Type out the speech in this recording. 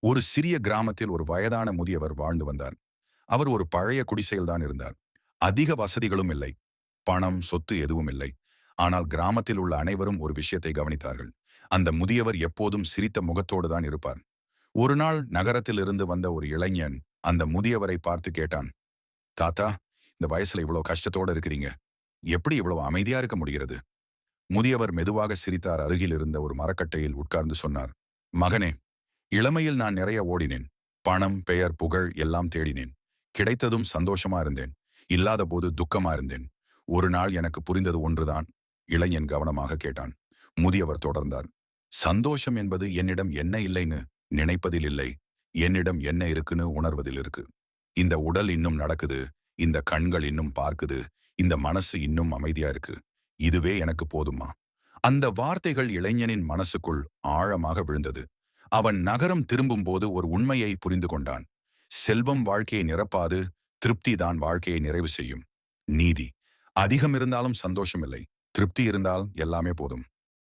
ஒரு சிறிய கிராமத்தில் ஒரு வயதான முதியவர் வாழ்ந்து வந்தார். அவர் ஒரு பழைய குடிசையில்தான் இருந்தார். அதிக வசதிகளும் இல்லை. பணம், சொத்து எதுவும் இல்லை. ஆனால் கிராமத்தில் உள்ள அனைவரும் ஒரு விஷயத்தை கவனித்தார்கள். அந்த முதியவர் எப்போதும் சிரித்த முகத்தோடு தான் இருப்பார். ஒரு நாள் நகரத்தில் இருந்து வந்த ஒரு இளைஞன் அந்த முதியவரை பார்த்து கேட்டான், தாத்தா, இந்த வயசுல இவ்வளவு கஷ்டத்தோட இருக்கிறீங்க. எப்படி இவ்வளவு அமைதியா இருக்க முடிகிறது? முதியவர் மெதுவாக சிரித்தார். அருகில் இருந்த ஒரு மரக்கட்டையில் உட்கார்ந்து சொன்னார், மகனே, இளமையில் நான் நிறைய ஓடினேன். பணம், பெயர், புகழ் எல்லாம் தேடினேன். கிடைத்ததும் சந்தோஷமா இருந்தேன். இல்லாத போது துக்கமா இருந்தேன். ஒரு நாள் எனக்கு புரிந்தது ஒன்றுதான். இளைஞன் கவனமாக கேட்டான். முதியவர் தொடர்ந்தார். சந்தோஷம் என்பது என்னிடம் என்ன இல்லைன்னு நினைப்பதில் இல்லை. என்னிடம் என்ன இருக்குன்னு உணர்வதில் இருக்கு. இந்த உடல் இன்னும் நடக்குது. இந்த கண்கள் இன்னும் பார்க்குது. இந்த மனசு இன்னும் அமைதியா இருக்கு. இதுவே எனக்கு போதுமா? அந்த வார்த்தைகள் இளைஞனின் மனசுக்குள் ஆழமாக விழுந்தது. அவன் நகரம் திரும்பும்போது ஒரு உண்மையை புரிந்து கொண்டான். செல்வம் வாழ்க்கையை நிரப்பாது, திருப்தி தான் வாழ்க்கையை நிறைவு செய்யும். நீதி. அதிகம் இருந்தாலும் சந்தோஷம் இல்லை. திருப்தி இருந்தால் எல்லாமே போதும்.